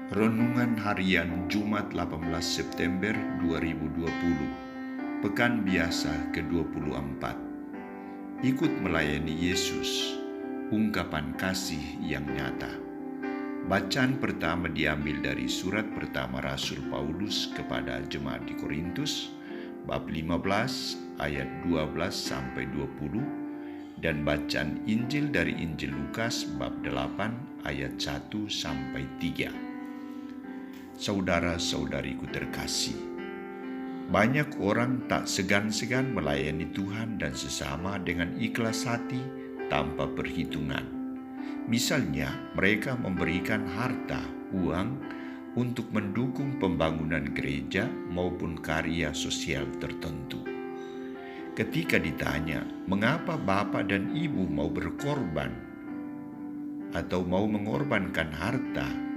Renungan Harian Jumat 18 September 2020, Pekan Biasa ke-24. Ikut melayani Yesus, ungkapan kasih yang nyata. Bacaan pertama diambil dari surat pertama Rasul Paulus kepada jemaat di Korintus, bab 15 ayat 12-20, dan bacaan Injil dari Injil Lukas bab 8 ayat 1-3. Saudara-saudariku terkasih, banyak orang tak segan-segan melayani Tuhan dan sesama dengan ikhlas hati tanpa perhitungan. Misalnya, mereka memberikan harta, uang untuk mendukung pembangunan gereja maupun karya sosial tertentu. Ketika ditanya, mengapa Bapak dan Ibu mau berkorban atau mau mengorbankan harta,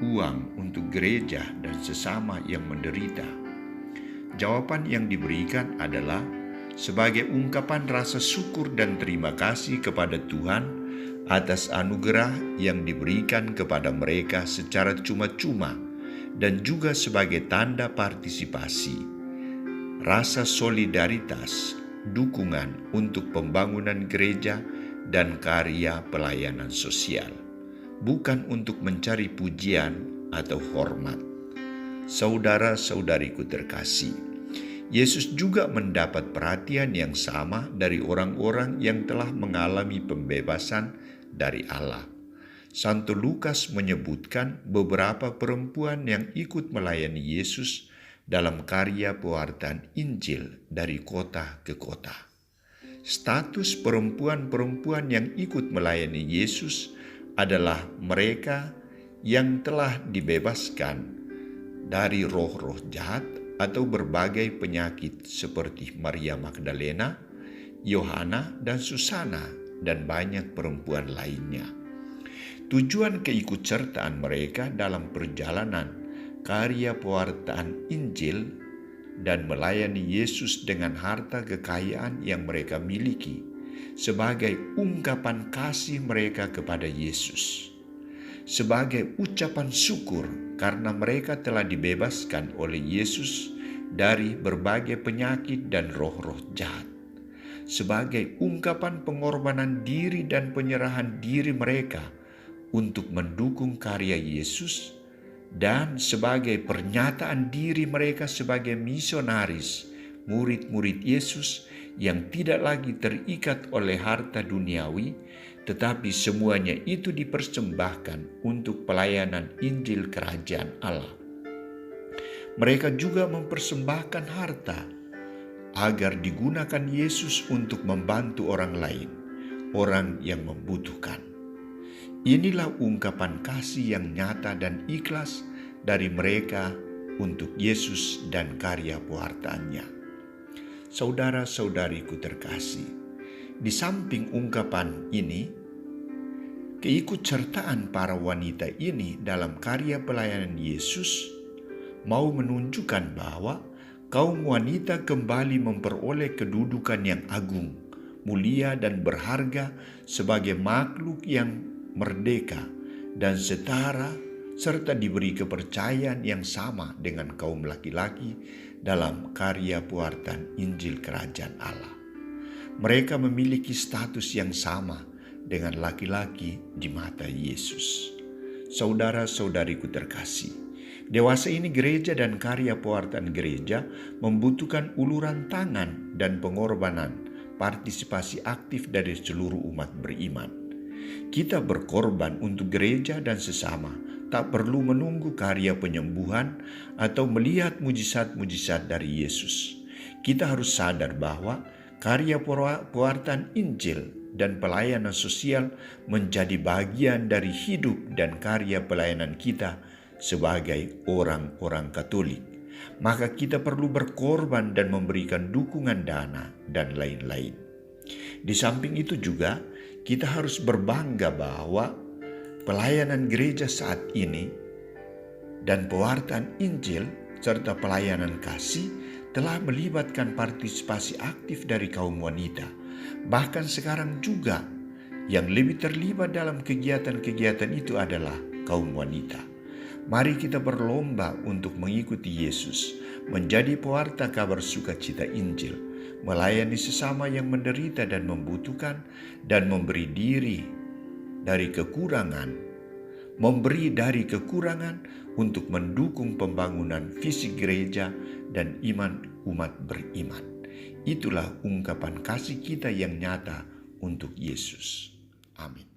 uang untuk gereja dan sesama yang menderita, jawaban yang diberikan adalah sebagai ungkapan rasa syukur dan terima kasih kepada Tuhan atas anugerah yang diberikan kepada mereka secara cuma-cuma, dan juga sebagai tanda partisipasi, rasa solidaritas, dukungan untuk pembangunan gereja dan karya pelayanan sosial, bukan untuk mencari pujian atau hormat. Saudara-saudariku terkasih, Yesus juga mendapat perhatian yang sama dari orang-orang yang telah mengalami pembebasan dari Allah. Santo Lukas menyebutkan beberapa perempuan yang ikut melayani Yesus dalam karya pewartaan Injil dari kota ke kota. Status perempuan-perempuan yang ikut melayani Yesus adalah mereka yang telah dibebaskan dari roh-roh jahat atau berbagai penyakit seperti Maria Magdalena, Yohana, dan Susana, dan banyak perempuan lainnya. Tujuan keikutsertaan mereka dalam perjalanan karya pewartaan Injil dan melayani Yesus dengan harta kekayaan yang mereka miliki sebagai ungkapan kasih mereka kepada Yesus, sebagai ucapan syukur karena mereka telah dibebaskan oleh Yesus dari berbagai penyakit dan roh-roh jahat, sebagai ungkapan pengorbanan diri dan penyerahan diri mereka untuk mendukung karya Yesus, dan sebagai pernyataan diri mereka sebagai misionaris, murid-murid Yesus yang tidak lagi terikat oleh harta duniawi, tetapi semuanya itu dipersembahkan untuk pelayanan Injil Kerajaan Allah. Mereka juga mempersembahkan harta agar digunakan Yesus untuk membantu orang lain, orang yang membutuhkan. Inilah ungkapan kasih yang nyata dan ikhlas dari mereka untuk Yesus dan karya pewartaannya. Saudara-saudariku terkasih, di samping ungkapan ini, keikutsertaan para wanita ini dalam karya pelayanan Yesus mau menunjukkan bahwa kaum wanita kembali memperoleh kedudukan yang agung, mulia, dan berharga sebagai makhluk yang merdeka dan setara, serta diberi kepercayaan yang sama dengan kaum laki-laki dalam karya pewartaan Injil Kerajaan Allah. Mereka memiliki status yang sama dengan laki-laki di mata Yesus. Saudara-saudariku terkasih, dewasa ini gereja dan karya pewartaan gereja membutuhkan uluran tangan dan pengorbanan, partisipasi aktif dari seluruh umat beriman. Kita berkorban untuk gereja dan sesama, tak perlu menunggu karya penyembuhan atau melihat mujizat-mujizat dari Yesus. Kita harus sadar bahwa karya pewartaan Injil dan pelayanan sosial menjadi bagian dari hidup dan karya pelayanan kita sebagai orang-orang Katolik. Maka kita perlu berkorban dan memberikan dukungan dana dan lain-lain. Di samping itu juga, kita harus berbangga bahwa pelayanan gereja saat ini dan pewartaan Injil serta pelayanan kasih telah melibatkan partisipasi aktif dari kaum wanita. Bahkan sekarang juga yang lebih terlibat dalam kegiatan-kegiatan itu adalah kaum wanita. Mari kita berlomba untuk mengikuti Yesus, menjadi pewarta kabar sukacita Injil, melayani sesama yang menderita dan membutuhkan, dan memberi dari kekurangan untuk mendukung pembangunan visi gereja dan iman umat beriman. Itulah ungkapan kasih kita yang nyata untuk Yesus. Amin.